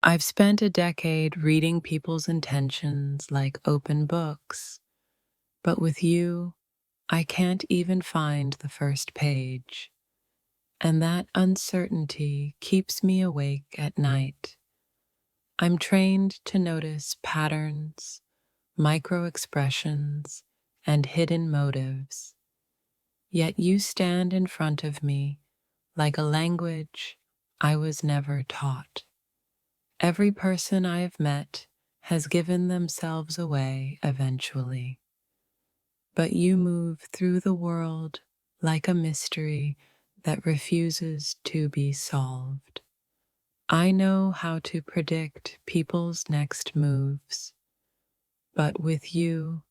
I've spent a decade reading people's intentions like open books, but with you, I can't even find the first page. And that uncertainty keeps me awake at night. I'm trained to notice patterns, micro expressions, and hidden motives. Yet you stand in front of me like a language I was never taught. Every person I have met has given themselves away eventually, but you move through the world like a mystery that refuses to be solved. I know how to predict people's next moves, but with you,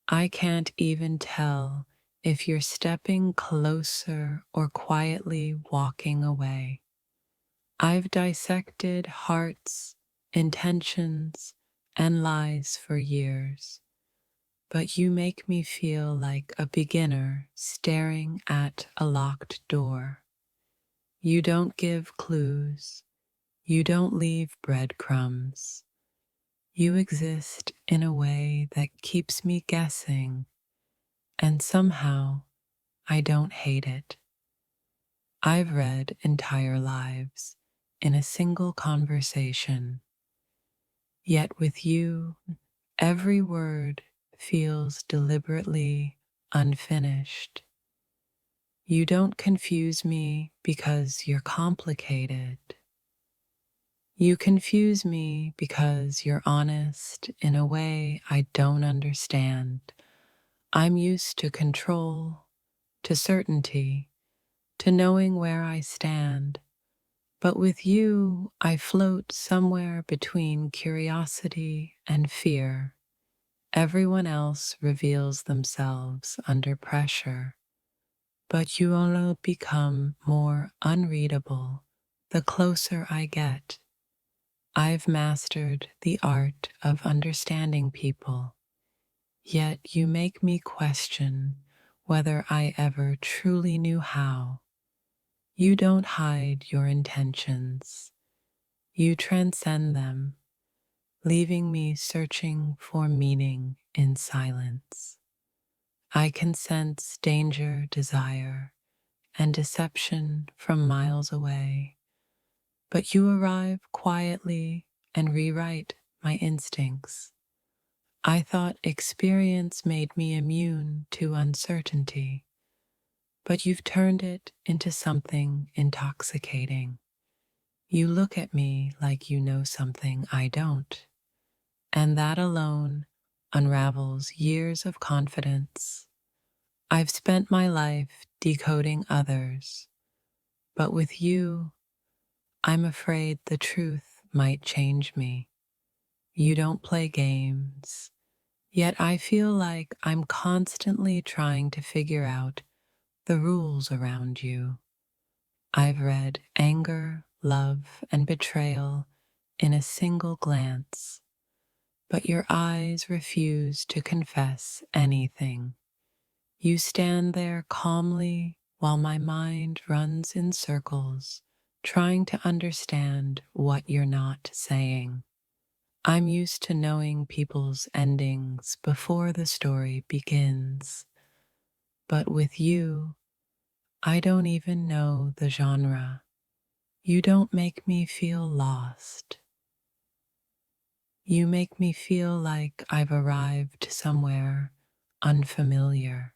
I can't even tell if you're stepping closer or quietly walking away. I've dissected hearts, intentions, and lies for years, but you make me feel like a beginner staring at a locked door. You don't give clues, you don't leave breadcrumbs. You exist in a way that keeps me guessing, and somehow I don't hate it. I've read entire lives in a single conversation. Yet with you, every word feels deliberately unfinished. You don't confuse me because you're complicated. You confuse me because you're honest in a way I don't understand. I'm used to control, to certainty, to knowing where I stand. But with you, I float somewhere between curiosity and fear. Everyone else reveals themselves under pressure, but you only become more unreadable the closer I get. I've mastered the art of understanding people, yet you make me question whether I ever truly knew how. You don't hide your intentions, you transcend them, leaving me searching for meaning in silence. I can sense danger, desire, and deception from miles away, but you arrive quietly and rewrite my instincts. I thought experience made me immune to uncertainty, but you've turned it into something intoxicating. You look at me like you know something I don't, and that alone unravels years of confidence. I've spent my life decoding others, but with you, I'm afraid the truth might change me. You don't play games, yet I feel like I'm constantly trying to figure out the rules around you. I've read anger, love, and betrayal in a single glance, but your eyes refuse to confess anything. You stand there calmly while my mind runs in circles, trying to understand what you're not saying. I'm used to knowing people's endings before the story begins, but with you, I don't even know the genre. You don't make me feel lost. You make me feel like I've arrived somewhere unfamiliar.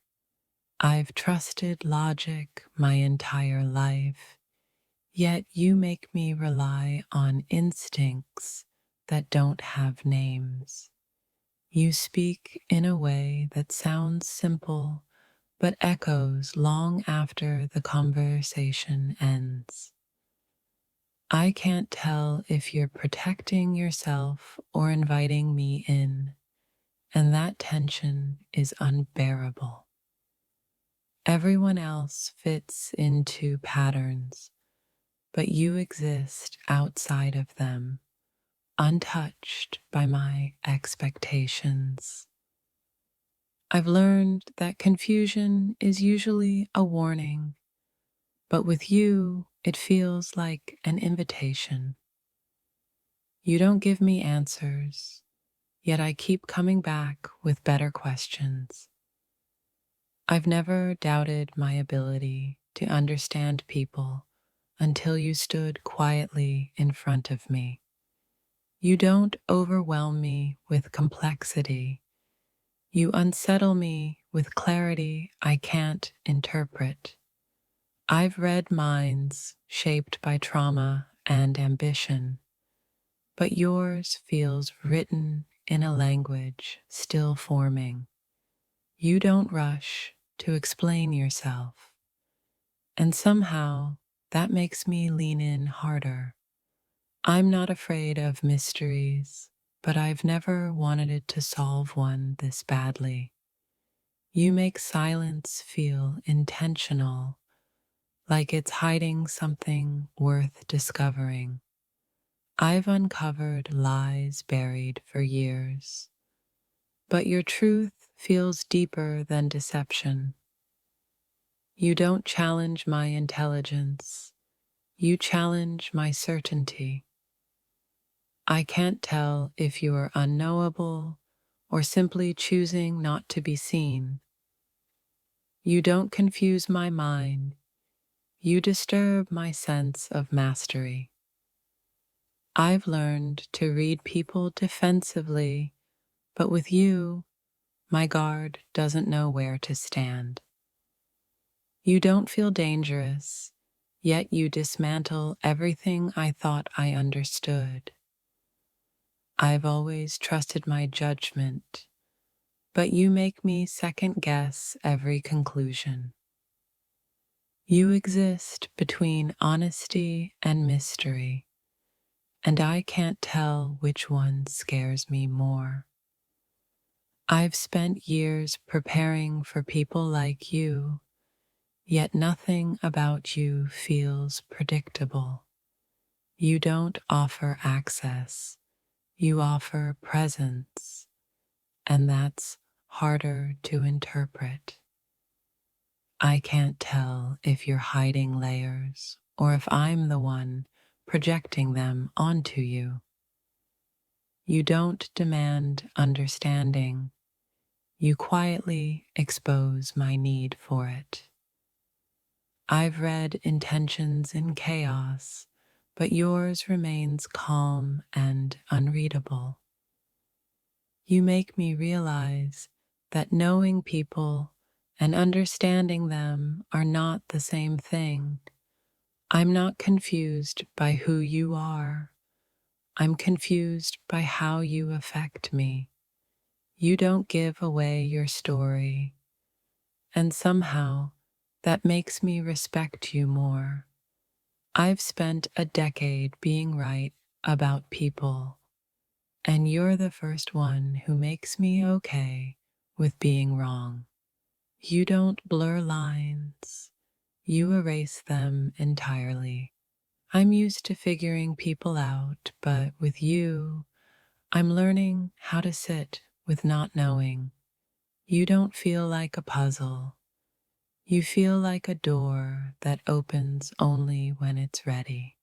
I've trusted logic my entire life, yet you make me rely on instincts that don't have names. You speak in a way that sounds simple but echoes long after the conversation ends. I can't tell if you're protecting yourself or inviting me in, and that tension is unbearable. Everyone else fits into patterns, but you exist outside of them, untouched by my expectations. I've learned that confusion is usually a warning, but with you, it feels like an invitation. You don't give me answers, yet I keep coming back with better questions. I've never doubted my ability to understand people until you stood quietly in front of me. You don't overwhelm me with complexity. You unsettle me with clarity I can't interpret. I've read minds shaped by trauma and ambition, but yours feels written in a language still forming. You don't rush to explain yourself, and somehow that makes me lean in harder. I'm not afraid of mysteries, but I've never wanted it to solve one this badly. You make silence feel intentional, like it's hiding something worth discovering. I've uncovered lies buried for years, but your truth feels deeper than deception. You don't challenge my intelligence, you challenge my certainty. I can't tell if you are unknowable or simply choosing not to be seen. You don't confuse my mind, you disturb my sense of mastery. I've learned to read people defensively, but with you, my guard doesn't know where to stand. You don't feel dangerous, yet you dismantle everything I thought I understood. I've always trusted my judgment, but you make me second guess every conclusion. You exist between honesty and mystery, and I can't tell which one scares me more. I've spent years preparing for people like you, yet nothing about you feels predictable. You don't offer access, you offer presence, and that's harder to interpret. I can't tell if you're hiding layers or if I'm the one projecting them onto you. You don't demand understanding, you quietly expose my need for it. I've read intentions in chaos, but yours remains calm and unreadable. You make me realize that knowing people and understanding them are not the same thing. I'm not confused by who you are. I'm confused by how you affect me. You don't give away your story, and somehow that makes me respect you more. I've spent a decade being right about people, and you're the first one who makes me okay with being wrong. You don't blur lines, you erase them entirely. I'm used to figuring people out, but with you, I'm learning how to sit with not knowing. You don't feel like a puzzle. You feel like a door that opens only when it's ready.